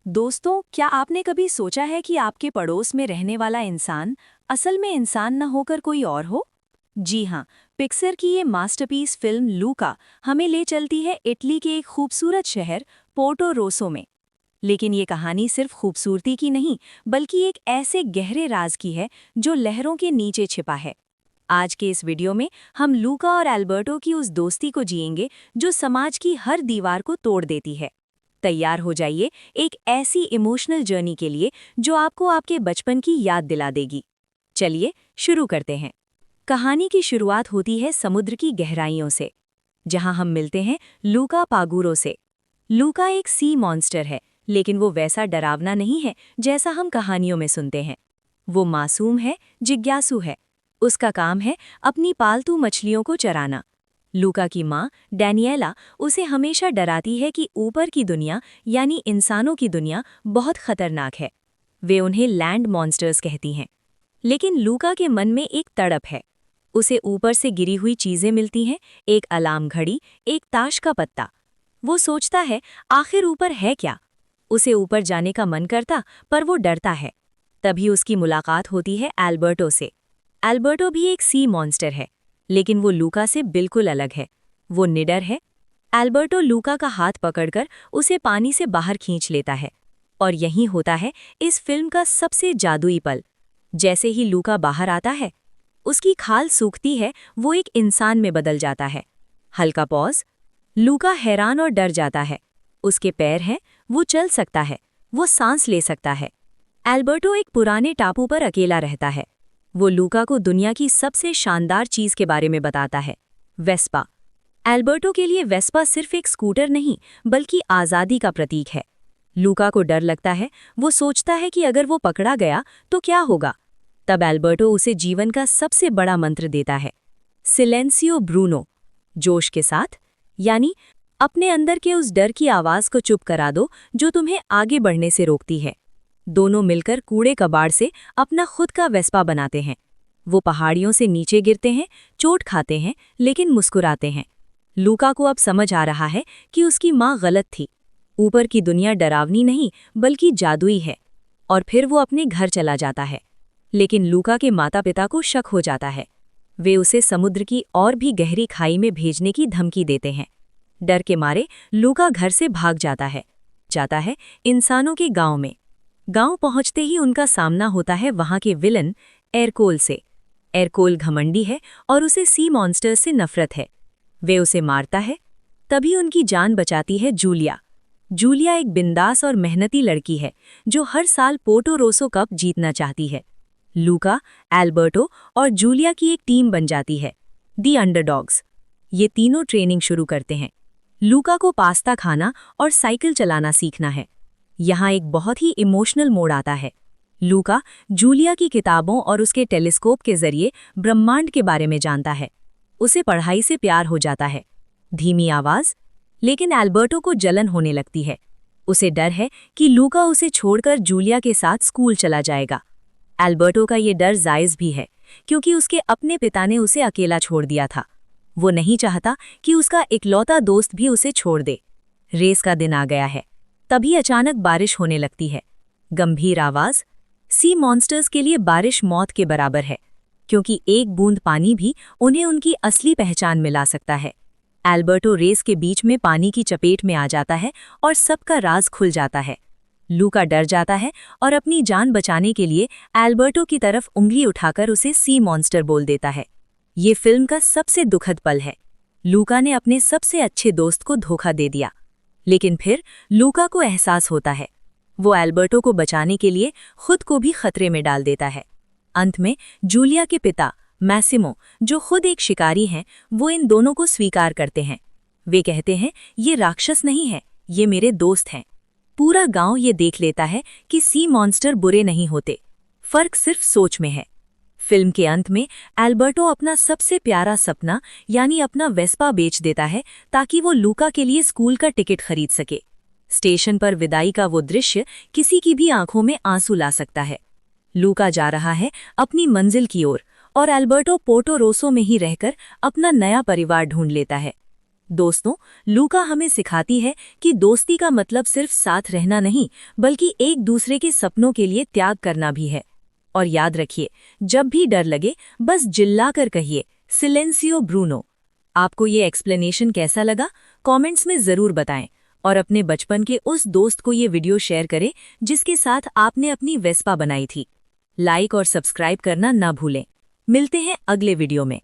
दोस्तों, क्या आपने कभी सोचा है कि आपके पड़ोस में रहने वाला इंसान असल में इंसान न होकर कोई और हो? जी हाँ, पिक्सर की ये मास्टरपीस फिल्म लूका हमें ले चलती है इटली के एक खूबसूरत शहर पोर्टो रोसो में। लेकिन ये कहानी सिर्फ खूबसूरती की नहीं, बल्कि एक ऐसे गहरे राज की है जो लहरों के नीचे छिपा है। आज के इस वीडियो में हम लूका और एल्बर्टो की उस दोस्ती को जिएंगे जो समाज की हर दीवार को तोड़ देती है। तैयार हो जाइए एक ऐसी इमोशनल जर्नी के लिए जो आपको आपके बचपन की याद दिला देगी। चलिए शुरू करते हैं। कहानी की शुरुआत होती है समुद्र की गहराइयों से, जहां हम मिलते हैं लूका पागुरो से। लूका एक सी मॉन्स्टर है, लेकिन वो वैसा डरावना नहीं है जैसा हम कहानियों में सुनते हैं। वो मासूम है, जिज्ञासु है। उसका काम है अपनी पालतू मछलियों को चराना। लूका की माँ डैनियेला उसे हमेशा डराती है कि ऊपर की दुनिया यानी इंसानों की दुनिया बहुत खतरनाक है। वे उन्हें लैंड मॉन्स्टर्स कहती हैं। लेकिन लूका के मन में एक तड़प है। उसे ऊपर से गिरी हुई चीजें मिलती हैं, एक अलार्म घड़ी, एक ताश का पत्ता। वो सोचता है आखिर ऊपर है क्या। उसे ऊपर जाने का मन करता, पर वो डरता है। तभी उसकी मुलाकात होती है एल्बर्टो से। एल्बर्टो भी एक सी मॉन्स्टर है, लेकिन वो लूका से बिल्कुल अलग है। वो निडर है। एल्बर्टो लूका का हाथ पकड़कर उसे पानी से बाहर खींच लेता है। और यही होता है इस फिल्म का सबसे जादुई पल। जैसे ही लूका बाहर आता है, उसकी खाल सूखती है, वो एक इंसान में बदल जाता है। हल्का पॉज। लूका हैरान और डर जाता है। उसके पैर हैं, वो चल सकता है, वो सांस ले सकता है। एल्बर्टो एक पुराने टापू पर अकेला रहता है। वो लूका को दुनिया की सबसे शानदार चीज के बारे में बताता है, वेस्पा। एल्बर्टो के लिए वेस्पा सिर्फ एक स्कूटर नहीं, बल्कि आज़ादी का प्रतीक है। लूका को डर लगता है। वो सोचता है कि अगर वो पकड़ा गया तो क्या होगा। तब एल्बर्टो उसे जीवन का सबसे बड़ा मंत्र देता है, सिलेंसियो ब्रूनो, जोश के साथ, यानी अपने अंदर के उस डर की आवाज को चुप करा दो जो तुम्हें आगे बढ़ने से रोकती है। दोनों मिलकर कूड़े कबाड़ से अपना खुद का वेस्पा बनाते हैं। वो पहाड़ियों से नीचे गिरते हैं, चोट खाते हैं, लेकिन मुस्कुराते हैं। लूका को अब समझ आ रहा है कि उसकी माँ गलत थी। ऊपर की दुनिया डरावनी नहीं, बल्कि जादुई है। और फिर वो अपने घर चला जाता है। लेकिन लूका के माता पिता को शक हो जाता है। वे उसे समुद्र की और भी गहरी खाई में भेजने की धमकी देते हैं। डर के मारे लूका घर से भाग जाता है इंसानों के गांव में। गांव पहुंचते ही उनका सामना होता है वहां के विलन एरकोल से। एरकोल घमंडी है और उसे सी मॉन्स्टर्स से नफरत है। वे उसे मारता है। तभी उनकी जान बचाती है जूलिया। जूलिया एक बिंदास और मेहनती लड़की है जो हर साल पोर्टो रोसो कप जीतना चाहती है। लूका, एल्बर्टो और जूलिया की एक टीम बन जाती है, दी अंडरडॉग्स। ये तीनों ट्रेनिंग शुरू करते हैं। लूका को पास्ता खाना और साइकिल चलाना सीखना है। यहाँ एक बहुत ही इमोशनल मोड़ आता है। लूका जूलिया की किताबों और उसके टेलीस्कोप के जरिए ब्रह्मांड के बारे में जानता है। उसे पढ़ाई से प्यार हो जाता है। धीमी आवाज। लेकिन एल्बर्टो को जलन होने लगती है। उसे डर है कि लूका उसे छोड़कर जूलिया के साथ स्कूल चला जाएगा। एल्बर्टो का ये डर जायज़ भी है, क्योंकि उसके अपने पिता ने उसे अकेला छोड़ दिया था। वो नहीं चाहता कि उसका इकलौता दोस्त भी उसे छोड़ दे। रेस का दिन आ गया है। तभी अचानक बारिश होने लगती है। गंभीर आवाज। सी मॉन्स्टर्स के लिए बारिश मौत के बराबर है, क्योंकि एक बूंद पानी भी उन्हें उनकी असली पहचान मिला सकता है। एल्बर्टो रेस के बीच में पानी की चपेट में आ जाता है और सबका राज खुल जाता है। लूका डर जाता है और अपनी जान बचाने के लिए एल्बर्टो की तरफ उंगली उठाकर उसे सी मॉन्स्टर बोल देता है। ये फिल्म का सबसे दुखद पल है। लूका ने अपने सबसे अच्छे दोस्त को धोखा दे दिया। लेकिन फिर लूका को एहसास होता है। वो एल्बर्टो को बचाने के लिए खुद को भी खतरे में डाल देता है। अंत में जूलिया के पिता मैसिमो, जो खुद एक शिकारी हैं, वो इन दोनों को स्वीकार करते हैं। वे कहते हैं, ये राक्षस नहीं है, ये मेरे दोस्त हैं। पूरा गांव ये देख लेता है कि सी मॉन्स्टर बुरे नहीं होते, फर्क सिर्फ सोच में है। फिल्म के अंत में एल्बर्टो अपना सबसे प्यारा सपना यानी अपना वेस्पा बेच देता है ताकि वो लूका के लिए स्कूल का टिकट खरीद सके। स्टेशन पर विदाई का वो दृश्य किसी की भी आंखों में आंसू ला सकता है। लूका जा रहा है अपनी मंजिल की ओर और एल्बर्टो पोर्टो रोसो में ही रहकर अपना नया परिवार ढूंढ लेता है। दोस्तों, लूका हमें सिखाती है कि दोस्ती का मतलब सिर्फ साथ रहना नहीं, बल्कि एक दूसरे के सपनों के लिए त्याग करना भी है। और याद रखिए, जब भी डर लगे, बस चिल्लाकर कहिए, सिलेंसियो ब्रूनो। आपको ये एक्सप्लेनेशन कैसा लगा? कमेंट्स में ज़रूर बताएं। और अपने बचपन के उस दोस्त को ये वीडियो शेयर करें जिसके साथ आपने अपनी वेस्पा बनाई थी। लाइक और सब्सक्राइब करना ना भूलें। मिलते हैं अगले वीडियो में।